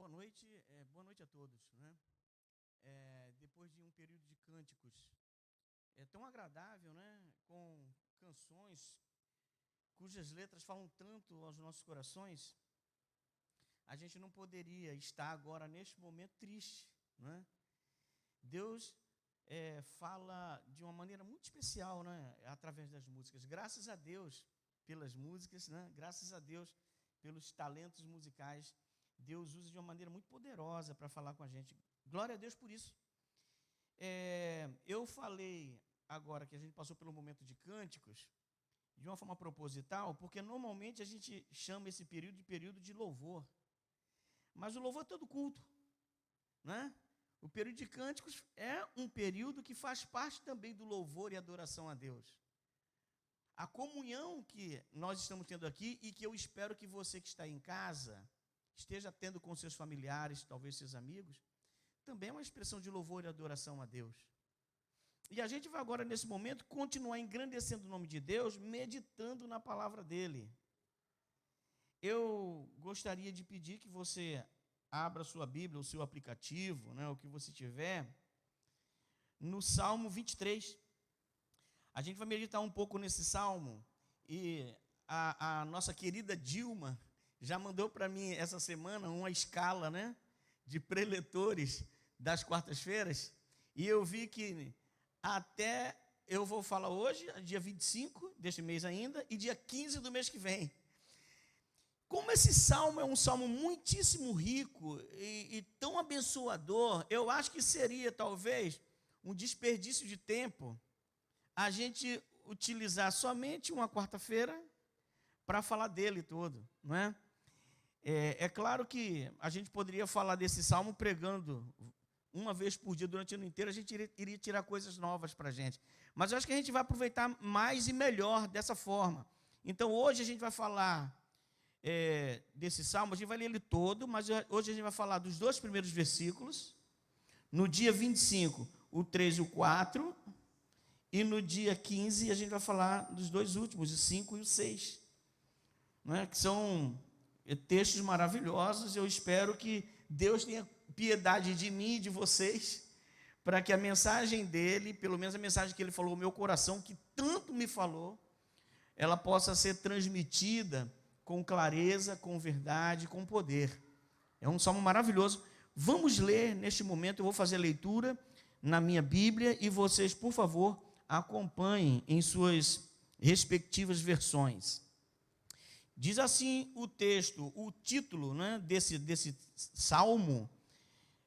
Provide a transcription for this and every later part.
boa noite a todos, né? Depois de um período de cânticos tão agradável, né? Com canções cujas letras falam tanto aos nossos corações, a gente não poderia estar agora neste momento triste, né? Deus fala de uma maneira muito especial, né? Através das músicas. Graças a Deus pelas músicas, né? Graças a Deus pelos talentos musicais. Deus usa de uma maneira muito poderosa para falar com a gente. Glória a Deus por isso. Eu falei agora que a gente passou pelo momento de cânticos de uma forma proposital, porque normalmente a gente chama esse período de período de louvor. Mas o louvor é todo culto, né? O período de cânticos é um período que faz parte também do louvor e adoração a Deus. A comunhão que nós estamos tendo aqui e que eu espero que você que está em casa esteja tendo com seus familiares, talvez seus amigos, também é uma expressão de louvor e adoração a Deus. E a gente vai agora, nesse momento, continuar engrandecendo o nome de Deus, meditando na palavra dEle. Eu gostaria de pedir que você abra a sua Bíblia, o seu aplicativo, né, o que você tiver, no Salmo 23. A gente vai meditar um pouco nesse Salmo, e a nossa querida Dilma já mandou para mim essa semana uma escala, né, de preletores das quartas-feiras, e eu vi que até eu vou falar hoje, dia 25 deste mês ainda, e dia 15 do mês que vem. Como esse salmo é um salmo muitíssimo rico e tão abençoador, eu acho que seria talvez um desperdício de tempo a gente utilizar somente uma quarta-feira para falar dele todo, não é? É claro que a gente poderia falar desse salmo pregando uma vez por dia durante o ano inteiro, a gente iria tirar coisas novas para a gente. Mas eu acho que a gente vai aproveitar mais e melhor dessa forma. Então, hoje a gente vai falar desse salmo, a gente vai ler ele todo, mas hoje a gente vai falar dos 2 primeiros versículos. No dia 25, o 3 e o 4. E no dia 15, a gente vai falar dos 2 últimos, o 5 e o 6. Não é? Que são textos maravilhosos. Eu espero que Deus tenha piedade de mim e de vocês, para que a mensagem dele, pelo menos a mensagem que ele falou ao meu coração, que tanto me falou, ela possa ser transmitida com clareza, com verdade, com poder. É um salmo maravilhoso. Vamos ler neste momento, eu vou fazer a leitura na minha Bíblia, e vocês, por favor, acompanhem em suas respectivas versões. Diz assim o texto, o título, né, desse salmo,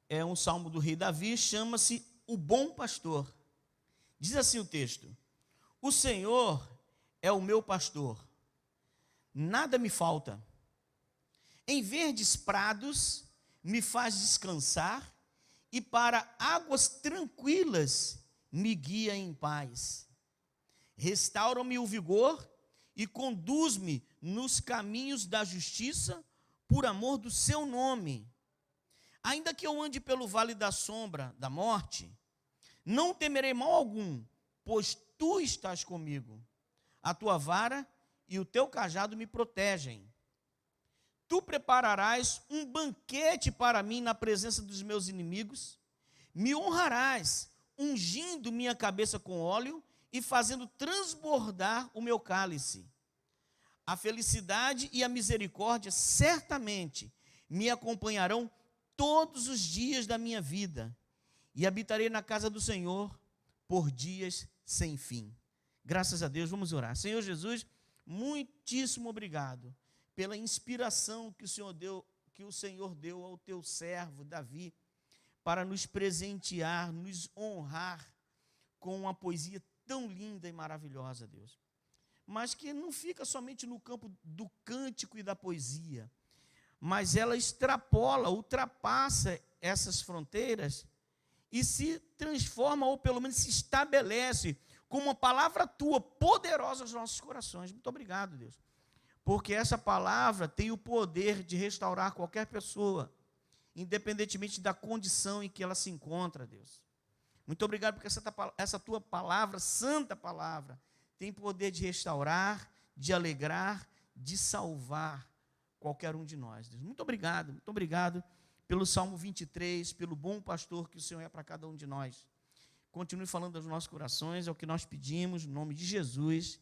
é um salmo do rei Davi, chama-se O Bom Pastor. Diz assim o texto: O Senhor é o meu pastor, nada me falta. Em verdes prados me faz descansar, e para águas tranquilas me guia em paz. Restaura-me o vigor e conduz-me nos caminhos da justiça, por amor do seu nome. Ainda que eu ande pelo vale da sombra da morte, não temerei mal algum, pois tu estás comigo. A tua vara e o teu cajado me protegem. Tu prepararás um banquete para mim na presença dos meus inimigos. Me honrarás, ungindo minha cabeça com óleo e fazendo transbordar o meu cálice. A felicidade e a misericórdia certamente me acompanharão todos os dias da minha vida, e habitarei na casa do Senhor por dias sem fim. Graças a Deus, vamos orar. Senhor Jesus, muitíssimo obrigado pela inspiração que o Senhor deu ao teu servo Davi, para nos presentear, nos honrar com uma poesia tão linda e maravilhosa, Deus. Mas que não fica somente no campo do cântico e da poesia, mas ela extrapola, ultrapassa essas fronteiras e se transforma, ou pelo menos se estabelece, como uma palavra tua, poderosa aos nossos corações. Muito obrigado, Deus, porque essa palavra tem o poder de restaurar qualquer pessoa, independentemente da condição em que ela se encontra, Deus. Muito obrigado porque essa tua palavra, santa palavra, tem poder de restaurar, de alegrar, de salvar qualquer um de nós, Deus. Muito obrigado pelo Salmo 23, pelo bom pastor que o Senhor é para cada um de nós. Continue falando aos nossos corações, é o que nós pedimos, no nome de Jesus.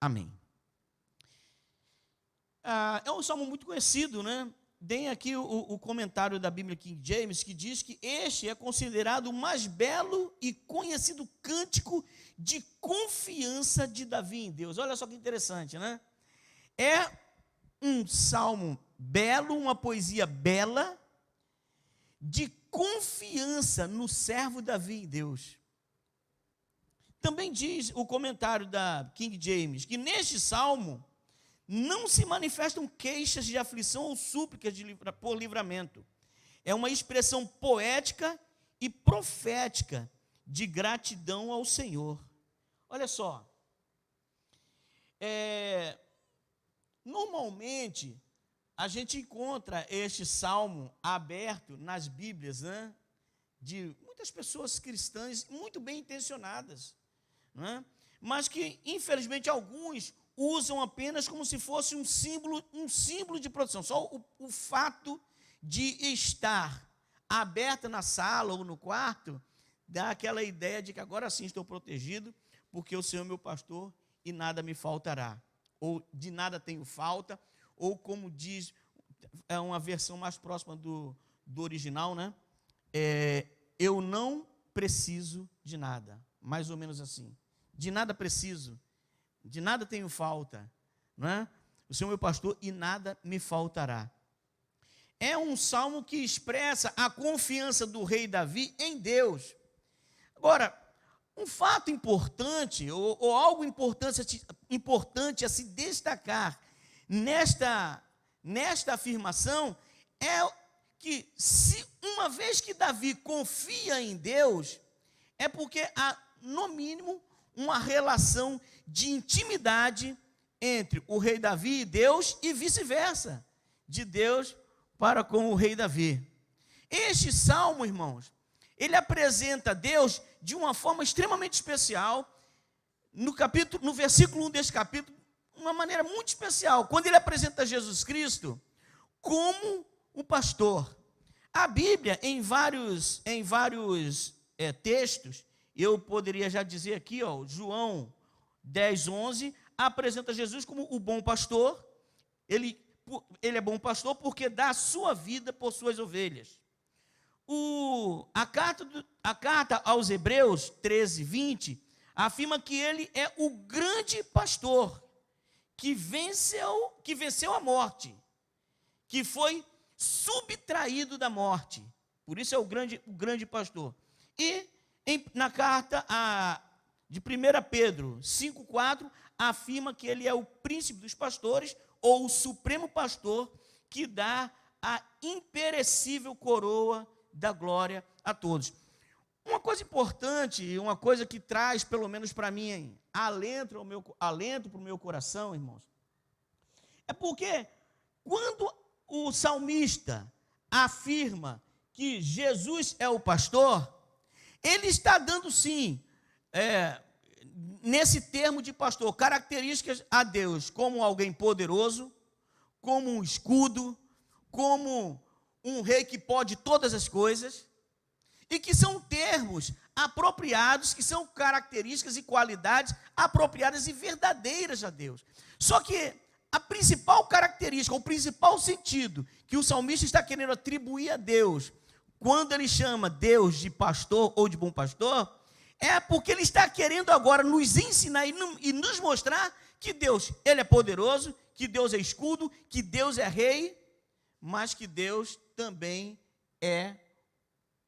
Amém. É um salmo muito conhecido, né? Tem aqui o comentário da Bíblia King James, que diz que este é considerado o mais belo e conhecido cântico de confiança de Davi em Deus. Olha só que interessante, né? É um salmo belo, uma poesia bela, de confiança no servo Davi em Deus. Também diz o comentário da King James, que neste salmo não se manifestam queixas de aflição ou súplicas por livramento. É uma expressão poética e profética de gratidão ao Senhor. Olha só, normalmente a gente encontra este salmo aberto nas Bíblias, né, de muitas pessoas cristãs muito bem intencionadas, né, mas que infelizmente alguns usam apenas como se fosse um símbolo de proteção. Só o fato de estar aberta na sala ou no quarto dá aquela ideia de que agora sim estou protegido, porque o Senhor é meu pastor e nada me faltará. Ou de nada tenho falta, ou como diz, é uma versão mais próxima do original, né? Eu não preciso de nada. Mais ou menos assim. De nada preciso. De nada tenho falta, não é? O Senhor é meu pastor e nada me faltará. É um salmo que expressa a confiança do rei Davi em Deus. Agora, um fato importante, ou algo importante a se destacar nesta afirmação, é que se uma vez que Davi confia em Deus, é porque há, no mínimo, uma relação de intimidade entre o rei Davi e Deus e vice-versa, de Deus para com o rei Davi. Este salmo, irmãos, ele apresenta Deus de uma forma extremamente especial, no versículo 1 deste capítulo, uma maneira muito especial, quando ele apresenta Jesus Cristo como o pastor. A Bíblia, em vários textos, eu poderia já dizer aqui, João 10:11, apresenta Jesus como o bom pastor. Ele é bom pastor porque dá a sua vida por suas ovelhas. A carta aos Hebreus 13:20 afirma que ele é o grande pastor que venceu a morte, que foi subtraído da morte. Por isso é o grande pastor. E na carta de 1 Pedro 5,4, afirma que ele é o príncipe dos pastores, ou o supremo pastor, que dá a imperecível coroa da glória a todos. Uma coisa importante, uma coisa que traz, pelo menos para mim, alento para o meu coração, irmãos, é porque quando o salmista afirma que Jesus é o pastor, ele está dando, sim, nesse termo de pastor, características a Deus como alguém poderoso, como um escudo, como um rei que pode todas as coisas, e que são termos apropriados, que são características e qualidades apropriadas e verdadeiras a Deus. Só que a principal característica, o principal sentido que o salmista está querendo atribuir a Deus, quando ele chama Deus de pastor ou de bom pastor, é porque ele está querendo agora nos ensinar e nos mostrar que Deus, ele é poderoso, que Deus é escudo, que Deus é rei, mas que Deus também é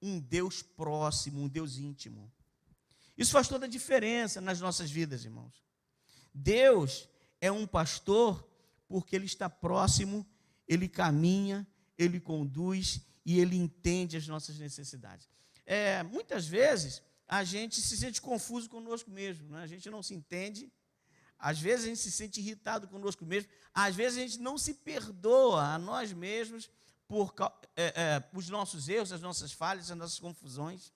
um Deus próximo, um Deus íntimo. Isso faz toda a diferença nas nossas vidas, irmãos. Deus é um pastor porque ele está próximo, ele caminha, ele conduz e ele entende as nossas necessidades. Muitas vezes a gente se sente confuso conosco mesmo, né? A gente não se entende, às vezes a gente se sente irritado conosco mesmo, às vezes a gente não se perdoa a nós mesmos por os nossos erros, as nossas falhas, as nossas confusões.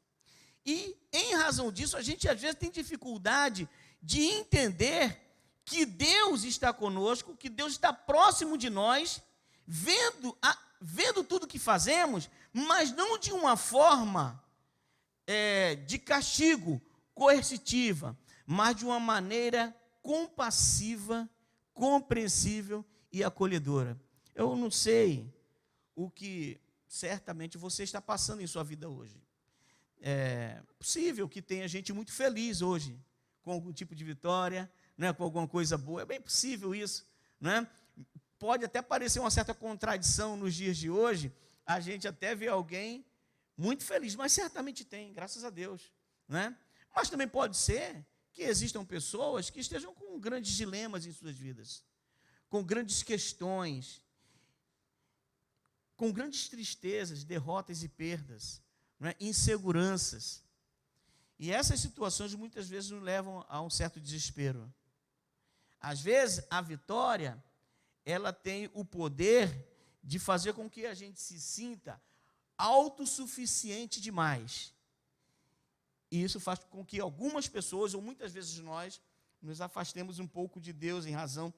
E, em razão disso, a gente às vezes tem dificuldade de entender que Deus está conosco, que Deus está próximo de nós, vendo tudo que fazemos, mas não de uma forma de castigo, coercitiva, mas de uma maneira compassiva, compreensível e acolhedora. Eu não sei o que certamente você está passando em sua vida hoje. É possível que tenha gente muito feliz hoje, com algum tipo de vitória, né, com alguma coisa boa. É bem possível isso, né? Pode até parecer uma certa contradição nos dias de hoje, a gente até vê alguém muito feliz, mas certamente tem, graças a Deus, né? Mas também pode ser que existam pessoas que estejam com grandes dilemas em suas vidas, com grandes questões, com grandes tristezas, derrotas e perdas, né? Inseguranças. E essas situações muitas vezes nos levam a um certo desespero. Às vezes, a vitória, ela tem o poder de fazer com que a gente se sinta autossuficiente demais. E isso faz com que algumas pessoas, ou muitas vezes nós, nos afastemos um pouco de Deus em razão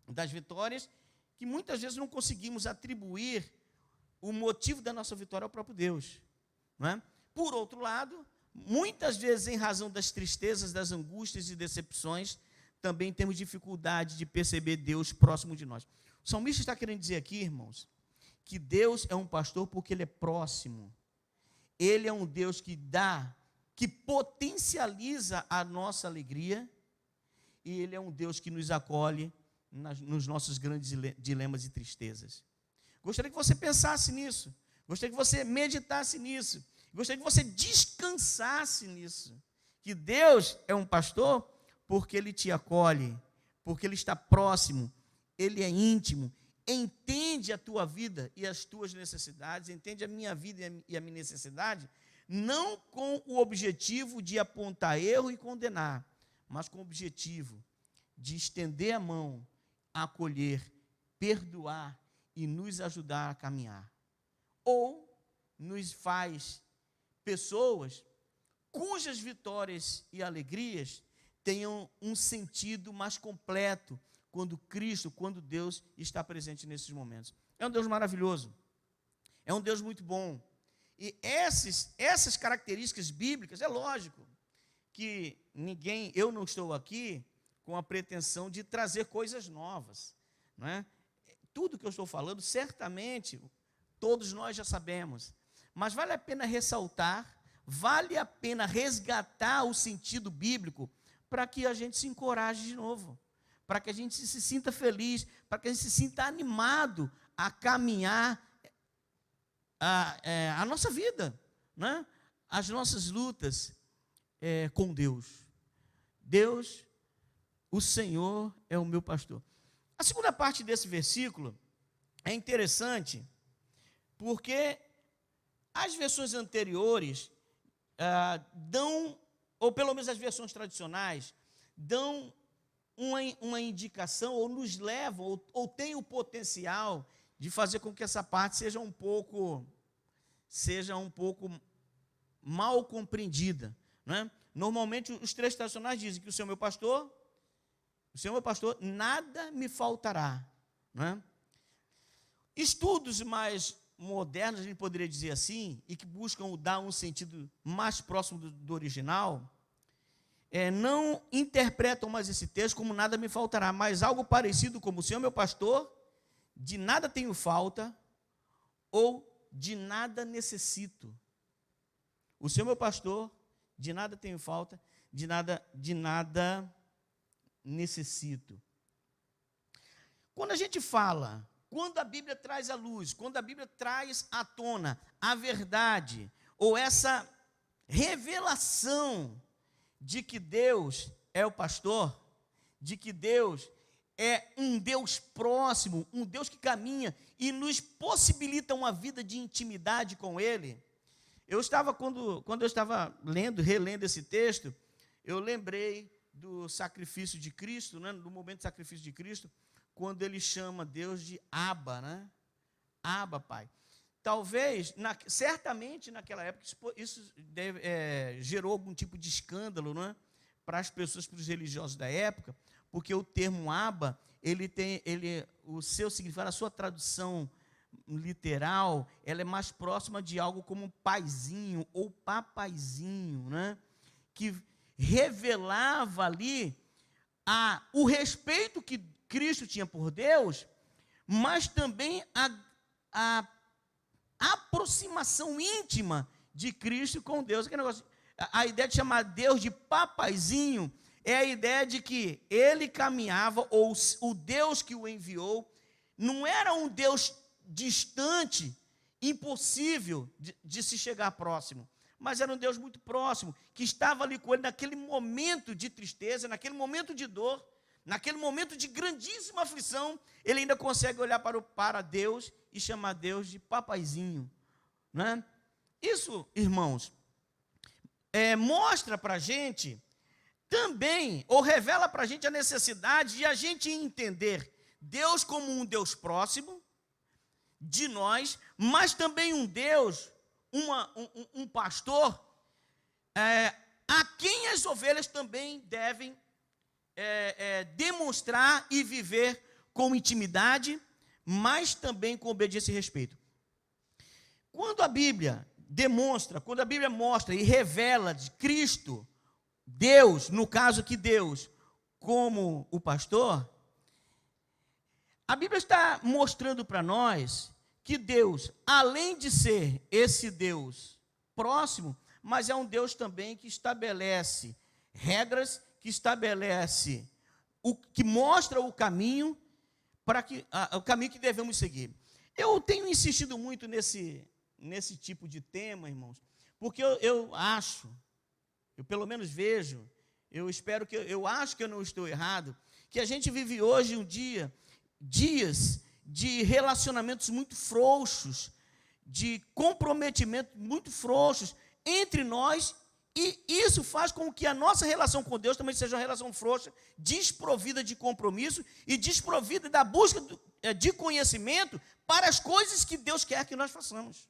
das vitórias, que muitas vezes não conseguimos atribuir o motivo da nossa vitória ao próprio Deus, não é? Por outro lado, muitas vezes, em razão das tristezas, das angústias e decepções, também temos dificuldade de perceber Deus próximo de nós. O salmista está querendo dizer aqui, irmãos, que Deus é um pastor porque Ele é próximo. Ele é um Deus que dá, que potencializa a nossa alegria, e Ele é um Deus que nos acolhe nos nossos grandes dilemas e tristezas. Gostaria que você pensasse nisso, gostaria que você meditasse nisso, gostaria que você descansasse nisso, que Deus é um pastor porque Ele te acolhe, porque Ele está próximo, Ele é íntimo, entende a tua vida e as tuas necessidades, entende a minha vida e a minha necessidade, não com o objetivo de apontar erro e condenar, mas com o objetivo de estender a mão, acolher, perdoar e nos ajudar a caminhar. Ou nos faz pessoas cujas vitórias e alegrias tenham um sentido mais completo quando Cristo, quando Deus está presente nesses momentos. É um Deus maravilhoso, é um Deus muito bom. E essas características bíblicas, é lógico que eu não estou aqui com a pretensão de trazer coisas novas, não é? Tudo que eu estou falando, certamente, todos nós já sabemos, mas vale a pena ressaltar, vale a pena resgatar o sentido bíblico para que a gente se encoraje de novo, para que a gente se sinta feliz, para que a gente se sinta animado a caminhar a nossa vida, né? As nossas lutas com Deus. Deus, o Senhor é o meu pastor. A segunda parte desse versículo é interessante, porque as versões anteriores dão, ou pelo menos as versões tradicionais, dão uma indicação, ou nos levam, ou tem o potencial de fazer com que essa parte seja um pouco mal compreendida, né? Normalmente, os trechos tradicionais dizem que o Senhor meu pastor, nada me faltará, né? Estudos mais modernos, a gente poderia dizer assim, e que buscam dar um sentido mais próximo do original, não interpretam mais esse texto como nada me faltará, mas algo parecido como o Senhor meu pastor, de nada tenho falta, ou de nada necessito. O Senhor meu pastor, de nada tenho falta, de nada necessito. Quando a gente fala, quando a Bíblia traz à luz, quando a Bíblia traz à tona a verdade, ou essa revelação de que Deus é o pastor, de que Deus é um Deus próximo, um Deus que caminha e nos possibilita uma vida de intimidade com Ele. Quando eu estava relendo esse texto, eu lembrei do sacrifício de Cristo, né, do momento do sacrifício de Cristo, quando Ele chama Deus de Abba, né? Abba, Pai. Talvez, certamente naquela época, isso gerou algum tipo de escândalo, né, para as pessoas, para os religiosos da época, porque o termo Abba, o seu significado, a sua tradução literal, ela é mais próxima de algo como paizinho ou papaizinho, né? Que revelava ali o respeito que Cristo tinha por Deus, mas também a aproximação íntima de Cristo com Deus. A ideia de chamar Deus de papaizinho é a ideia de que ele caminhava, ou o Deus que o enviou, não era um Deus distante, impossível de se chegar próximo, mas era um Deus muito próximo, que estava ali com ele naquele momento de tristeza, naquele momento de dor, naquele momento de grandíssima aflição. Ele ainda consegue olhar para Deus e chamar Deus de papaizinho, né? Isso, irmãos, mostra para a gente também, ou revela para a gente a necessidade de a gente entender Deus como um Deus próximo de nós, mas também um Deus, um pastor, a quem as ovelhas também devem demonstrar e viver com intimidade, mas também com obediência e respeito. Quando a Bíblia mostra e revela de Cristo, Deus, no caso aqui Deus, como o pastor, a Bíblia está mostrando para nós que Deus, além de ser esse Deus próximo, mas é um Deus também que estabelece regras, que mostra o caminho o caminho que devemos seguir. Eu tenho insistido muito nesse tipo de tema, irmãos, porque eu pelo menos vejo, eu acho que eu não estou errado, que a gente vive hoje dias de relacionamentos muito frouxos, de comprometimento muito frouxos entre nós, e isso faz com que a nossa relação com Deus também seja uma relação frouxa, desprovida de compromisso e desprovida da busca de conhecimento para as coisas que Deus quer que nós façamos.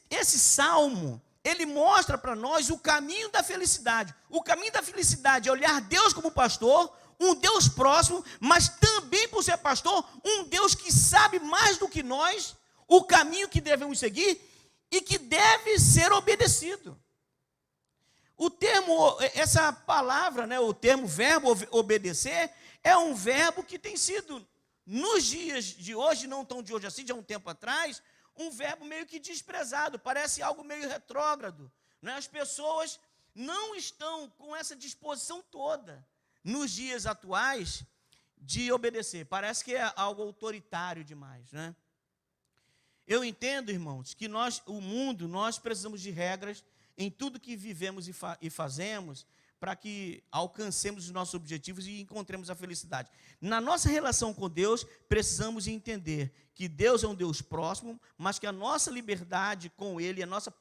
Esse salmo, ele mostra para nós o caminho da felicidade. O caminho da felicidade é olhar Deus como pastor, um Deus próximo, mas também, por ser pastor, um Deus que sabe mais do que nós o caminho que devemos seguir e que deve ser obedecido. Essa palavra, o termo verbo obedecer, é um verbo que tem sido, nos dias de hoje, não tão de hoje assim, de há um tempo atrás, um verbo meio que desprezado, parece algo meio retrógrado, né? As pessoas não estão com essa disposição toda, nos dias atuais, de obedecer. Parece que é algo autoritário demais, né? Eu entendo, irmãos, que nós precisamos de regras em tudo que vivemos e fazemos, para que alcancemos os nossos objetivos e encontremos a felicidade. Na nossa relação com Deus, precisamos entender que Deus é um Deus próximo, mas que a nossa liberdade com Ele, a nossa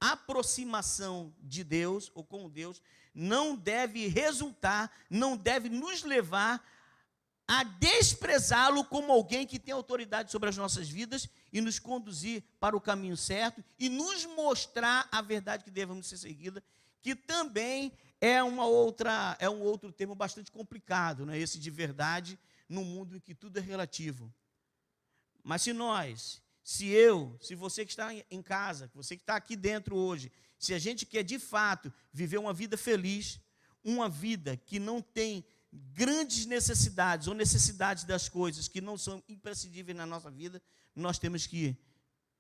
aproximação de Deus, ou com Deus, não deve nos levar a desprezá-lo como alguém que tem autoridade sobre as nossas vidas e nos conduzir para o caminho certo e nos mostrar a verdade que devemos ser seguida, que também é um outro termo bastante complicado, né? Esse de verdade, num mundo em que tudo é relativo. Mas se você que está em casa, você que está aqui dentro hoje, se a gente quer de fato viver uma vida feliz, uma vida que não tem grandes necessidades ou necessidades das coisas que não são imprescindíveis na nossa vida, nós temos que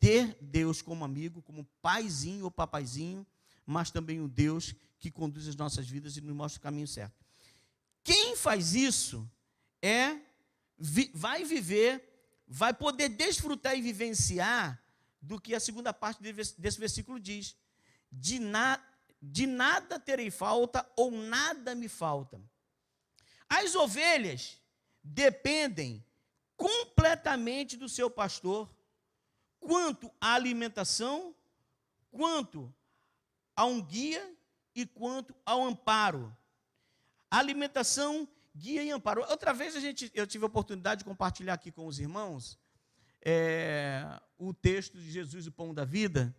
ter Deus como amigo, como paizinho ou papaizinho, mas também o Deus que conduz as nossas vidas e nos mostra o caminho certo. Quem faz isso vai viver, vai poder desfrutar e vivenciar do que a segunda parte desse versículo diz: de nada terei falta ou nada me falta. As ovelhas dependem completamente do seu pastor, quanto à alimentação, quanto a um guia e quanto ao amparo. Alimentação, guia e amparo. Outra vez eu tive a oportunidade de compartilhar aqui com os irmãos o texto de Jesus, o pão da vida,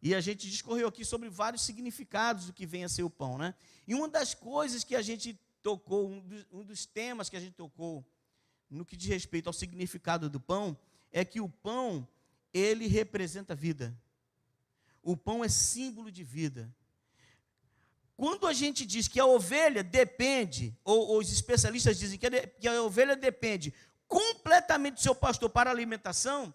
e a gente discorreu aqui sobre vários significados do que vem a ser o pão, né? E uma das coisas que a gente tocou, um dos temas que a gente tocou no que diz respeito ao significado do pão, é que o pão, ele representa vida. O pão é símbolo de vida. Quando a gente diz que a ovelha depende, ou os especialistas dizem que a ovelha depende completamente do seu pastor para a alimentação,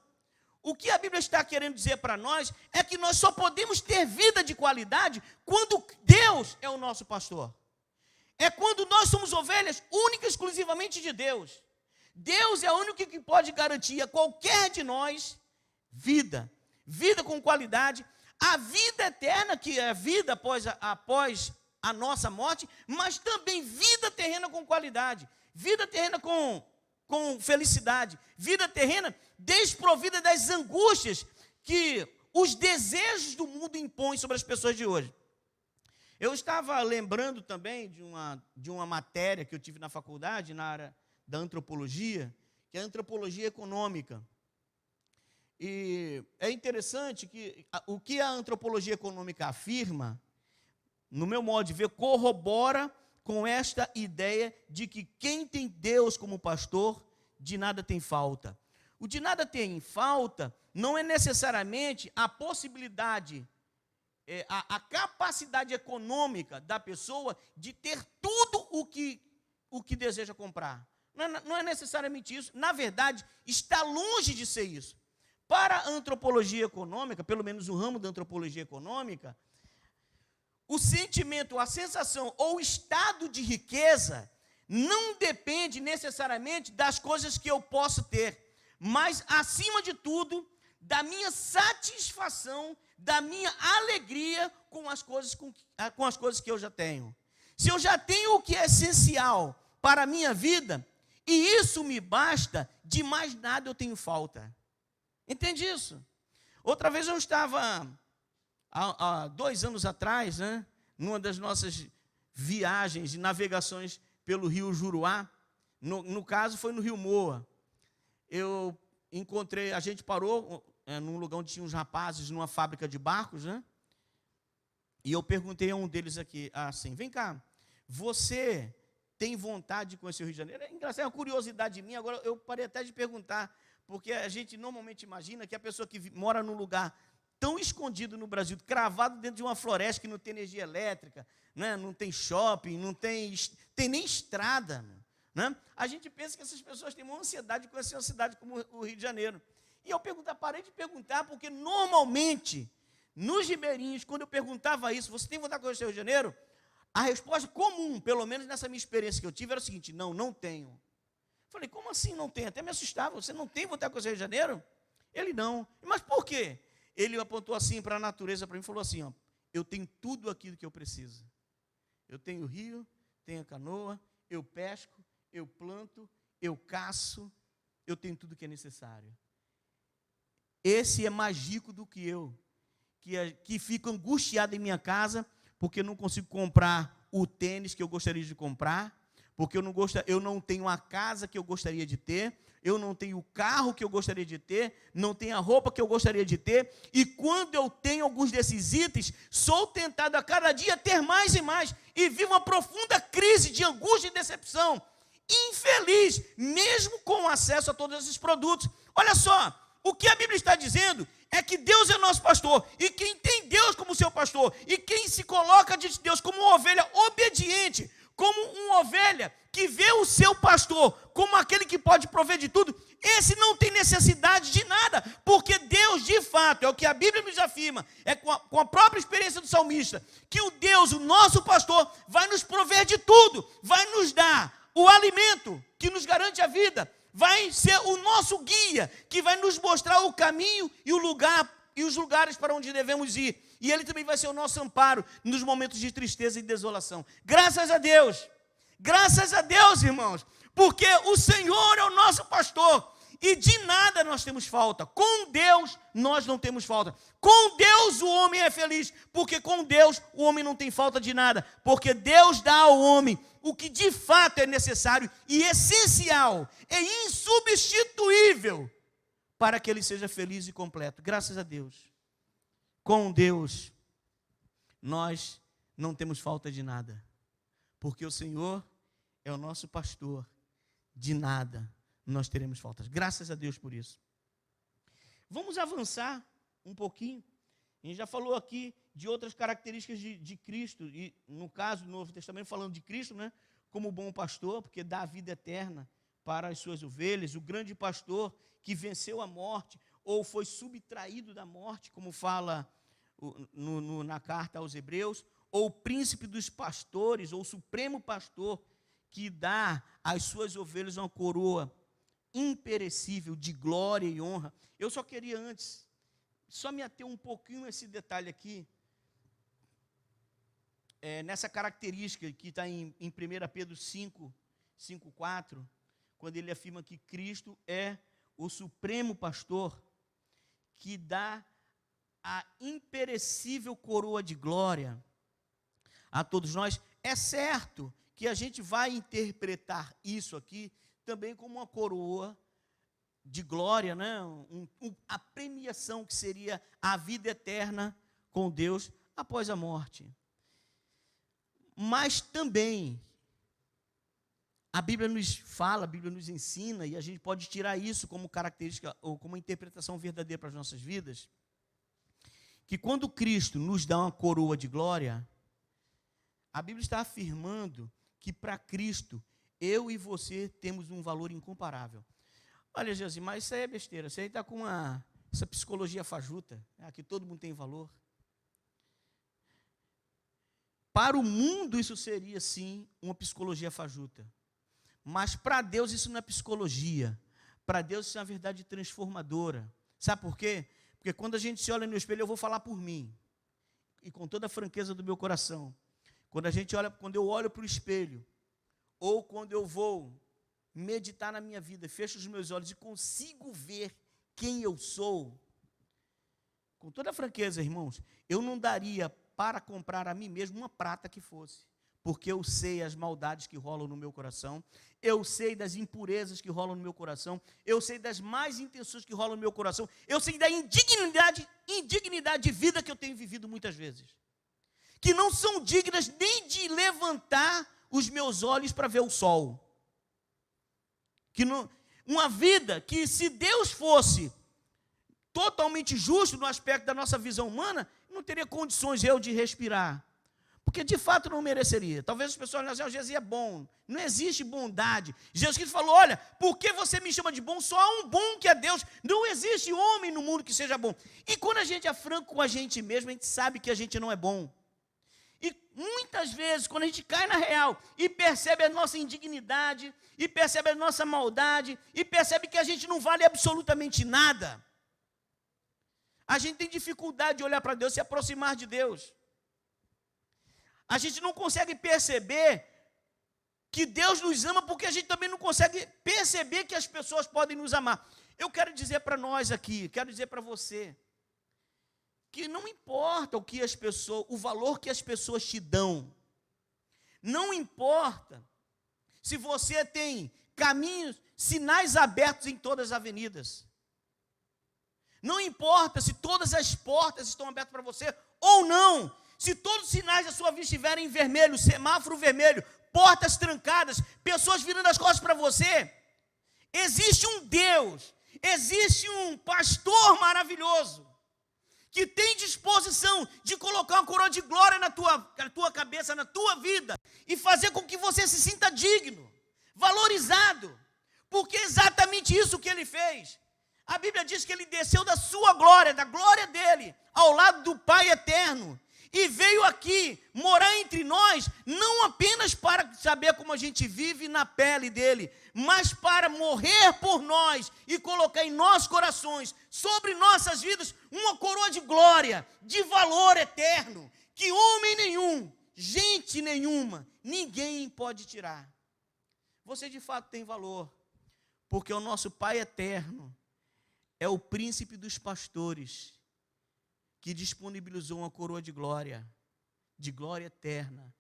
o que a Bíblia está querendo dizer para nós é que nós só podemos ter vida de qualidade quando Deus é o nosso pastor. É quando nós somos ovelhas únicas e exclusivamente de Deus. Deus é o único que pode garantir a qualquer de nós vida. Vida com qualidade. A vida eterna, que é a vida após a nossa morte, mas também vida terrena com qualidade, vida terrena com felicidade, vida terrena desprovida das angústias que os desejos do mundo impõem sobre as pessoas de hoje. Eu estava lembrando também de uma matéria que eu tive na faculdade, na área da antropologia, que é a antropologia econômica. E é interessante que o que a antropologia econômica afirma, no meu modo de ver, corrobora com esta ideia de que quem tem Deus como pastor, de nada tem falta. O de nada tem falta não é necessariamente a possibilidade, a capacidade econômica da pessoa de ter tudo o que deseja comprar. Não é necessariamente isso. Na verdade, está longe de ser isso. Para a antropologia econômica, pelo menos o ramo da antropologia econômica, o sentimento, a sensação ou o estado de riqueza não depende necessariamente das coisas que eu posso ter, mas, acima de tudo, da minha satisfação, da minha alegria com as coisas que eu já tenho. Se eu já tenho o que é essencial para a minha vida, e isso me basta, de mais nada eu tenho falta. Entende isso? Outra vez eu estava, há 2 anos atrás, numa das nossas viagens e navegações pelo rio Juruá, no caso foi no rio Moa. Eu encontrei, a gente parou num lugar onde tinha uns rapazes, numa fábrica de barcos, e eu perguntei a um deles aqui, assim, vem cá, você tem vontade de conhecer o Rio de Janeiro? É engraçado, é uma curiosidade minha, agora eu parei até de perguntar, porque a gente normalmente imagina que a pessoa que mora num lugar tão escondido no Brasil, cravado dentro de uma floresta que não tem energia elétrica, não tem shopping, não tem nem estrada, a gente pensa que essas pessoas têm uma ansiedade de conhecer uma cidade como o Rio de Janeiro. E eu parei de perguntar, porque normalmente, nos ribeirinhos, quando eu perguntava isso, você tem vontade de conhecer o Rio de Janeiro? A resposta comum, pelo menos nessa minha experiência que eu tive, era o seguinte: não tenho. Falei, como assim não tem? Até me assustava, você não tem vontade de conhecer o Rio de Janeiro? Ele não. Mas por quê? Ele apontou assim para a natureza, para mim, e falou assim, eu tenho tudo aquilo que eu preciso. Eu tenho o rio, tenho a canoa, eu pesco, eu planto, eu caço, eu tenho tudo que é necessário. Esse é mais rico do que eu, que fico angustiado em minha casa, porque não consigo comprar o tênis que eu gostaria de comprar, porque eu não tenho a casa que eu gostaria de ter, eu não tenho o carro que eu gostaria de ter, não tenho a roupa que eu gostaria de ter, e quando eu tenho alguns desses itens, sou tentado a cada dia ter mais e mais, e vivo uma profunda crise de angústia e decepção, infeliz, mesmo com acesso a todos esses produtos. Olha só, o que a Bíblia está dizendo é que Deus é nosso pastor, e quem tem Deus como seu pastor, e quem se coloca diante de Deus como uma ovelha obediente, como uma ovelha que vê o seu pastor como aquele que pode prover de tudo, esse não tem necessidade de nada, porque Deus, de fato, é o que a Bíblia nos afirma, é com a própria experiência do salmista, que o Deus, o nosso pastor, vai nos prover de tudo, vai nos dar o alimento que nos garante a vida, vai ser o nosso guia, que vai nos mostrar o caminho e o lugar, e os lugares para onde devemos ir. E Ele também vai ser o nosso amparo nos momentos de tristeza e desolação. Graças a Deus, irmãos, porque o Senhor é o nosso pastor, e de nada nós temos falta. Com Deus nós não temos falta. Com Deus o homem é feliz, porque com Deus o homem não tem falta de nada, porque Deus dá ao homem o que de fato é necessário e essencial, é insubstituível, para que ele seja feliz e completo. Graças a Deus. Com Deus, nós não temos falta de nada, porque o Senhor é o nosso pastor, de nada nós teremos faltas. Graças a Deus por isso. Vamos avançar um pouquinho. A gente já falou aqui de outras características de Cristo, e no caso do Novo Testamento, falando de Cristo, né, como bom pastor, porque dá a vida eterna para as suas ovelhas, o grande pastor que venceu a morte, ou foi subtraído da morte, como fala na carta aos Hebreus, ou o príncipe dos pastores, ou o supremo pastor, que dá às suas ovelhas uma coroa imperecível de glória e honra. Eu só queria antes, só me ater um pouquinho nesse detalhe aqui, nessa característica que está em 1 Pedro 5:4, quando ele afirma que Cristo é o supremo pastor, que dá a imperecível coroa de glória a todos nós. É certo que a gente vai interpretar isso aqui também como uma coroa de glória, né? A premiação que seria a vida eterna com Deus após a morte. Mas também a Bíblia nos fala, a Bíblia nos ensina, e a gente pode tirar isso como característica ou como interpretação verdadeira para as nossas vidas, que quando Cristo nos dá uma coroa de glória, a Bíblia está afirmando que para Cristo, eu e você temos um valor incomparável. Olha, Jesus, mas isso aí é besteira, você aí está com essa psicologia fajuta, que todo mundo tem valor. Para o mundo isso seria, sim, uma psicologia fajuta. Mas para Deus isso não é psicologia. Para Deus isso é uma verdade transformadora. Sabe por quê? Porque quando a gente se olha no espelho, eu vou falar por mim. E com toda a franqueza do meu coração. Quando eu olho para o espelho, ou quando eu vou meditar na minha vida, fecho os meus olhos e consigo ver quem eu sou, com toda a franqueza, irmãos, eu não daria para comprar a mim mesmo uma prata que fosse, porque eu sei as maldades que rolam no meu coração, eu sei das impurezas que rolam no meu coração, eu sei das más intenções que rolam no meu coração, eu sei da indignidade de vida que eu tenho vivido muitas vezes, que não são dignas nem de levantar os meus olhos para ver o sol. Uma vida que, se Deus fosse totalmente justo no aspecto da nossa visão humana, não teria condições eu de respirar. Porque de fato não mereceria. Talvez as pessoas olhem assim, Jesus é bom. Não existe bondade. Jesus Cristo falou, olha, por que você me chama de bom? Só há um bom que é Deus. Não existe homem no mundo que seja bom. E quando a gente é franco com a gente mesmo, a gente sabe que a gente não é bom. E muitas vezes, quando a gente cai na real e percebe a nossa indignidade, e percebe a nossa maldade, e percebe que a gente não vale absolutamente nada, a gente tem dificuldade de olhar para Deus, se aproximar de Deus. A gente não consegue perceber que Deus nos ama, porque a gente também não consegue perceber que as pessoas podem nos amar. Eu quero dizer para nós aqui, quero dizer para você, que não importa o valor que as pessoas te dão, não importa se você tem caminhos, sinais abertos em todas as avenidas, não importa se todas as portas estão abertas para você ou não, se todos os sinais da sua vida estiverem em vermelho, semáforo vermelho, portas trancadas, pessoas virando as costas para você, existe um Deus, existe um pastor maravilhoso, que tem disposição de colocar uma coroa de glória na tua cabeça, na tua vida, e fazer com que você se sinta digno, valorizado, porque é exatamente isso que ele fez. A Bíblia diz que ele desceu da sua glória, da glória dele, ao lado do Pai eterno, e veio aqui morar entre nós, não apenas para saber como a gente vive na pele dele, mas para morrer por nós e colocar em nossos corações, sobre nossas vidas, uma coroa de glória, de valor eterno, que homem nenhum, gente nenhuma, ninguém pode tirar. Você de fato tem valor, porque o nosso Pai eterno é o príncipe dos pastores, que disponibilizou uma coroa de glória eterna,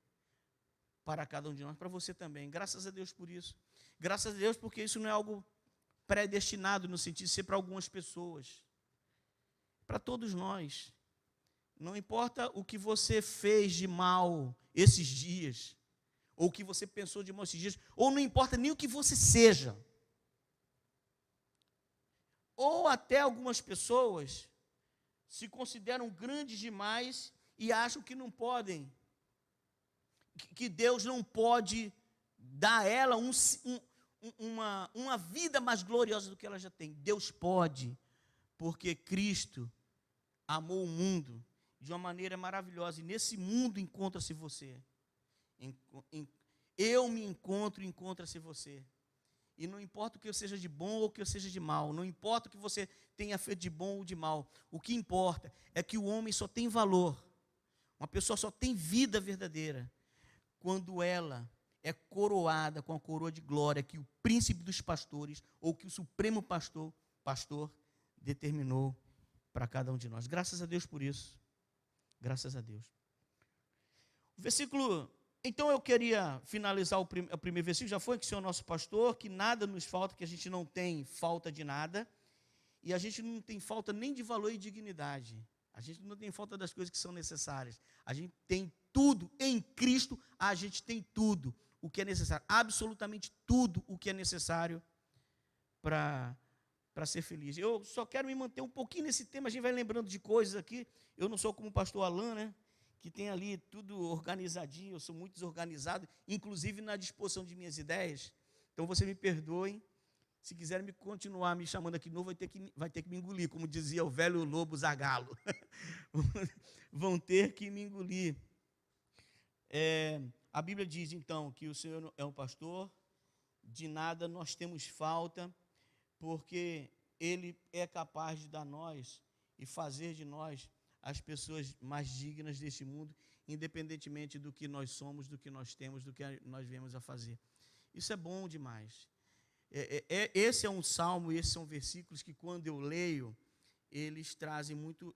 para cada um de nós, para você também. Graças a Deus por isso. Graças a Deus porque isso não é algo predestinado no sentido de ser para algumas pessoas. Para todos nós. Não importa o que você fez de mal esses dias, ou o que você pensou de mal esses dias, ou não importa nem o que você seja. Ou até algumas pessoas se consideram grandes demais e acham que não podem, que Deus não pode dar a ela uma vida mais gloriosa do que ela já tem. Deus pode, porque Cristo amou o mundo de uma maneira maravilhosa, e nesse mundo encontra-se você. Eu me encontro e encontra-se você. E não importa o que eu seja de bom ou o que eu seja de mal, não importa o que você tenha feito de bom ou de mal, o que importa é que o homem só tem valor, uma pessoa só tem vida verdadeira, quando ela é coroada com a coroa de glória que o príncipe dos pastores, ou que o supremo pastor determinou para cada um de nós. Graças a Deus por isso. Graças a Deus. O versículo... Então eu queria finalizar o primeiro versículo, já foi que o Senhor é nosso pastor, que nada nos falta, que a gente não tem falta de nada, e a gente não tem falta nem de valor e dignidade, a gente não tem falta das coisas que são necessárias, a gente tem tudo, em Cristo a gente tem tudo o que é necessário, absolutamente tudo o que é necessário para ser feliz. Eu só quero me manter um pouquinho nesse tema, a gente vai lembrando de coisas aqui, eu não sou como o pastor Alain, né? Que tem ali tudo organizadinho, eu sou muito desorganizado, inclusive na disposição de minhas ideias. Então, você me perdoem, se quiserem continuar me chamando aqui de novo, vai ter que me engolir, como dizia o velho lobo Zagalo. Vão ter que me engolir. A Bíblia diz, então, que o Senhor é um pastor, de nada nós temos falta, porque Ele é capaz de dar a nós e fazer de nós as pessoas mais dignas deste mundo, independentemente do que nós somos, do que nós temos, do que nós viemos a fazer. Isso é bom demais. Esse é um salmo, esses são versículos que, quando eu leio, eles trazem muito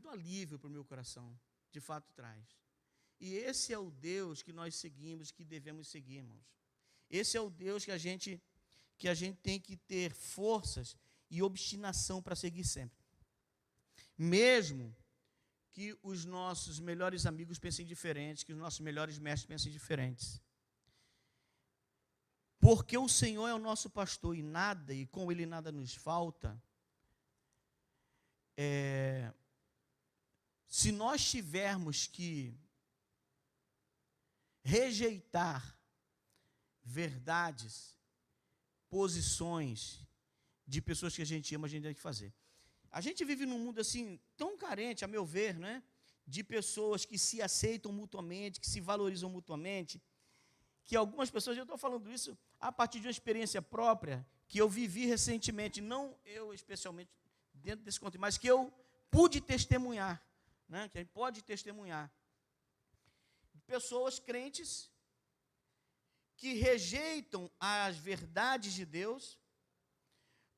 alívio para o meu coração. De fato, traz. E esse é o Deus que nós seguimos, que devemos seguir, irmãos. Esse é o Deus que a gente tem que ter forças e obstinação para seguir sempre. Mesmo que os nossos melhores amigos pensem diferentes, que os nossos melhores mestres pensem diferentes. Porque o Senhor é o nosso pastor e com Ele nada nos falta. Se nós tivermos que rejeitar verdades, posições de pessoas que a gente ama, a gente tem que fazer. A gente vive num mundo assim, tão carente, a meu ver, né, de pessoas que se aceitam mutuamente, que se valorizam mutuamente, que algumas pessoas, eu estou falando isso a partir de uma experiência própria, que eu vivi recentemente, não eu especialmente dentro desse contexto, mas que eu pude testemunhar, né, que a gente pode testemunhar. Pessoas crentes que rejeitam as verdades de Deus,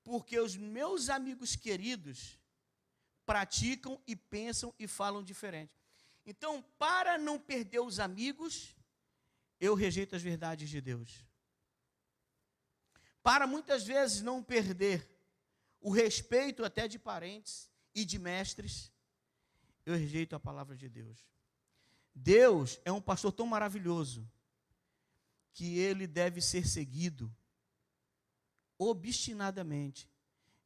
porque os meus amigos queridos praticam e pensam e falam diferente. Então, para não perder os amigos, eu rejeito as verdades de Deus. Para muitas vezes não perder o respeito até de parentes e de mestres, eu rejeito a palavra de Deus. Deus é um pastor tão maravilhoso que ele deve ser seguido obstinadamente,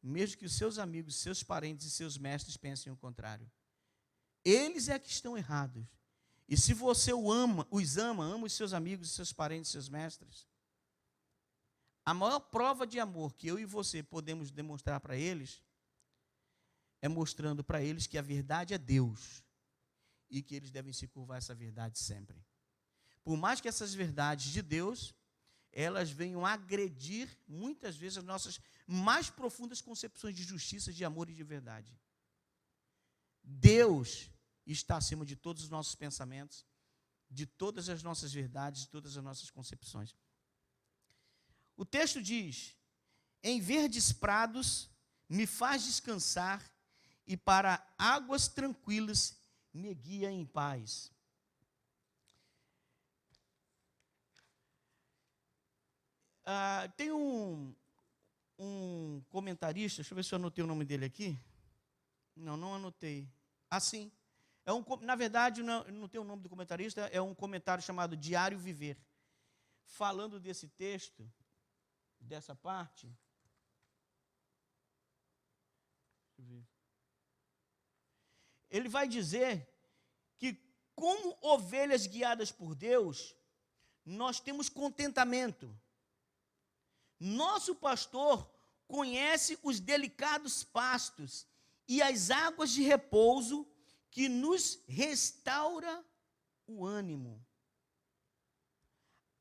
mesmo que os seus amigos, seus parentes e seus mestres pensem o contrário. Eles é que estão errados. E se você ama os seus amigos, seus parentes, seus mestres, a maior prova de amor que eu e você podemos demonstrar para eles é mostrando para eles que a verdade é Deus e que eles devem se curvar a essa verdade sempre. Por mais que essas verdades de Deus, elas venham agredir, muitas vezes, as nossas mais profundas concepções de justiça, de amor e de verdade. Deus está acima de todos os nossos pensamentos, de todas as nossas verdades, de todas as nossas concepções. O texto diz: em verdes prados me faz descansar, e para águas tranquilas me guia em paz. Tem um comentarista, deixa eu ver se eu anotei o nome dele aqui. Não anotei. Sim. Na verdade, não tem o nome do comentarista, é um comentário chamado Diário Viver. Falando desse texto, dessa parte. Ele vai dizer que, como ovelhas guiadas por Deus, nós temos contentamento. Nosso pastor conhece os delicados pastos e as águas de repouso que nos restaura o ânimo.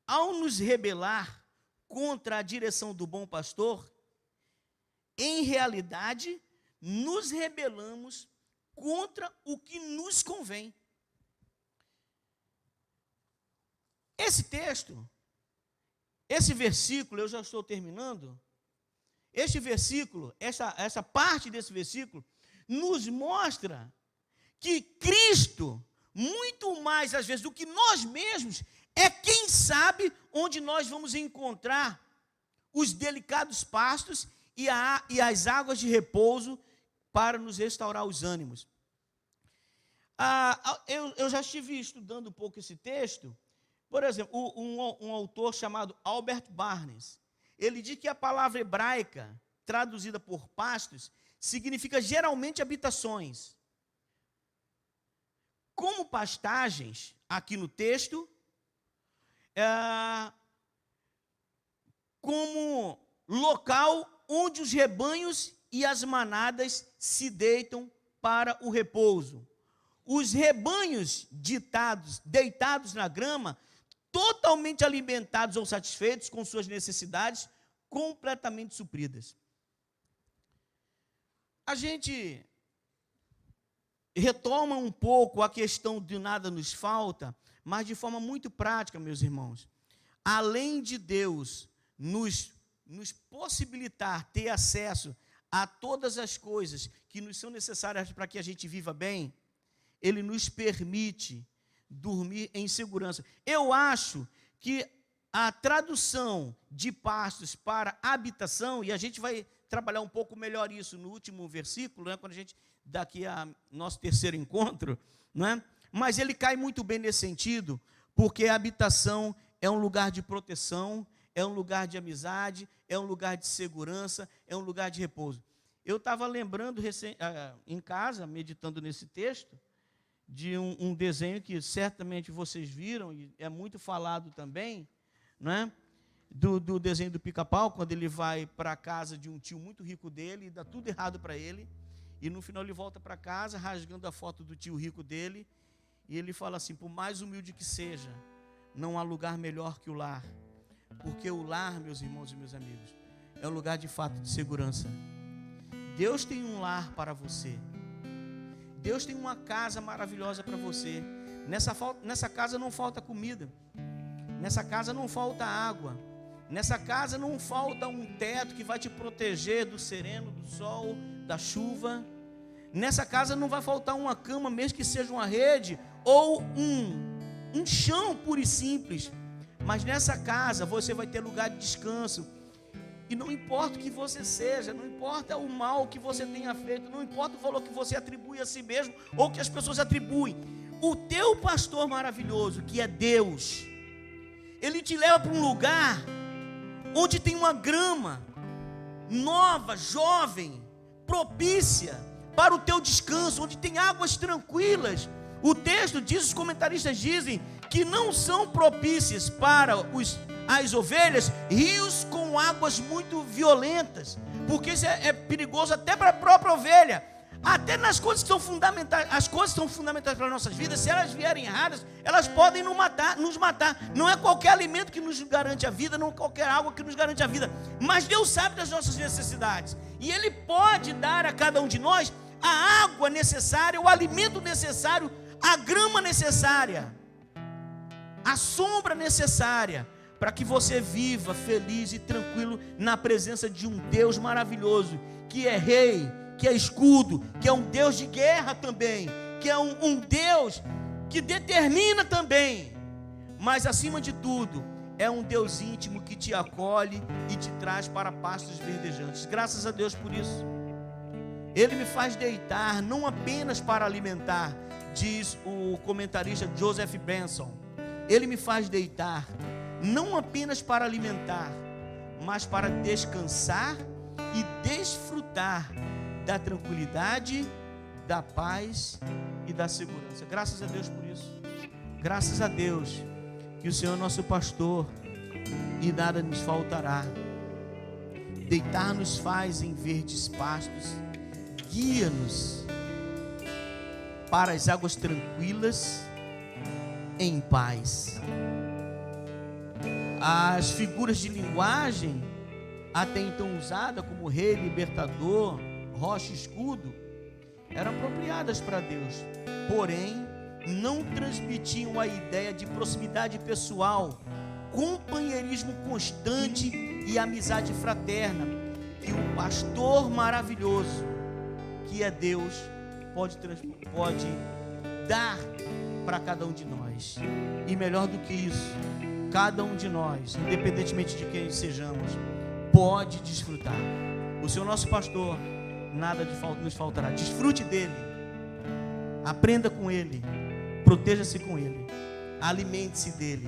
Ao nos rebelar contra a direção do bom pastor, em realidade, nos rebelamos contra o que nos convém. Esse texto, esse versículo, eu já estou terminando, este versículo, essa parte desse versículo, nos mostra que Cristo, muito mais às vezes do que nós mesmos, é quem sabe onde nós vamos encontrar os delicados pastos e as águas de repouso para nos restaurar os ânimos. Eu já estive estudando um pouco esse texto. Por exemplo, um autor chamado Albert Barnes, ele diz que a palavra hebraica, traduzida por pastos, significa geralmente habitações. Como pastagens, aqui no texto, como local onde os rebanhos e as manadas se para o repouso. Os rebanhos deitados na grama, totalmente alimentados ou satisfeitos com suas necessidades, completamente supridas. A gente retoma um pouco a questão de nada nos falta, mas de forma muito prática, meus irmãos. Além de Deus nos possibilitar ter acesso a todas as coisas que nos são necessárias para que a gente viva bem, Ele nos permite dormir em segurança. Eu acho que a tradução de pastos para habitação, e a gente vai trabalhar um pouco melhor isso no último versículo, né, quando a gente, daqui a nosso terceiro encontro, né, mas ele cai muito bem nesse sentido, porque a habitação é um lugar de proteção, é um lugar de amizade, é um lugar de segurança, é um lugar de repouso. Eu estava lembrando em casa, meditando nesse texto, de um desenho que certamente vocês viram, e é muito falado também, né? Do desenho do Pica-Pau, quando ele vai para a casa de um tio muito rico dele, e dá tudo errado para ele, e no final ele volta para casa, rasgando a foto do tio rico dele, e ele fala assim: por mais humilde que seja, não há lugar melhor que o lar, porque o lar, meus irmãos e meus amigos, é um lugar de fato de segurança. Deus tem um lar para você. Deus tem uma casa maravilhosa para você. Nessa casa não falta comida. Nessa casa não falta água. Nessa casa não falta um teto que vai te proteger do sereno, do sol, da chuva. Nessa casa não vai faltar uma cama, mesmo que seja uma rede, ou um chão puro e simples. Mas nessa casa você vai ter lugar de descanso. E não importa o que você seja, não importa o mal que você tenha feito, não importa o valor que você atribui a si mesmo, ou que as pessoas atribuem. O teu pastor maravilhoso, que é Deus, Ele te leva para um lugar onde tem uma grama nova, jovem, propícia para o teu descanso, onde tem águas tranquilas. O texto diz, os comentaristas dizem, que não são propícias para as ovelhas rios com águas muito violentas, porque isso é perigoso até para a própria ovelha. Até nas coisas que são fundamentais, as coisas que são fundamentais para as nossas vidas, se elas vierem erradas, elas podem nos matar. Não é qualquer alimento que nos garante a vida, não é qualquer água que nos garante a vida, mas Deus sabe das nossas necessidades, e Ele pode dar a cada um de nós a água necessária, o alimento necessário, a grama necessária, a sombra necessária, para que você viva feliz e tranquilo na presença de um Deus maravilhoso, que é rei, que é escudo, que é um Deus de guerra também, que é um Deus que determina também, mas acima de tudo, é um Deus íntimo que te acolhe e te traz para pastos verdejantes. Graças a Deus por isso. Ele me faz deitar não apenas para alimentar, diz o comentarista Joseph Benson. Ele me faz deitar não apenas para alimentar, mas para descansar e desfrutar da tranquilidade, da paz e da segurança. Graças a Deus por isso. Graças a Deus que o Senhor é nosso pastor e nada nos faltará. Deitar-nos faz em verdes pastos, guia-nos para as águas tranquilas em paz. As figuras de linguagem até então usadas como rei, libertador, rocha e escudo eram apropriadas para Deus, porém não transmitiam a ideia de proximidade pessoal, companheirismo constante e amizade fraterna que o pastor maravilhoso, que é Deus, pode dar para cada um de nós. E melhor do que isso, cada um de nós, independentemente de quem sejamos, pode desfrutar. O Senhor nosso pastor, nada nos faltará. Desfrute dele, aprenda com ele, proteja-se com ele, alimente-se dele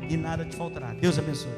e nada te faltará. Deus abençoe.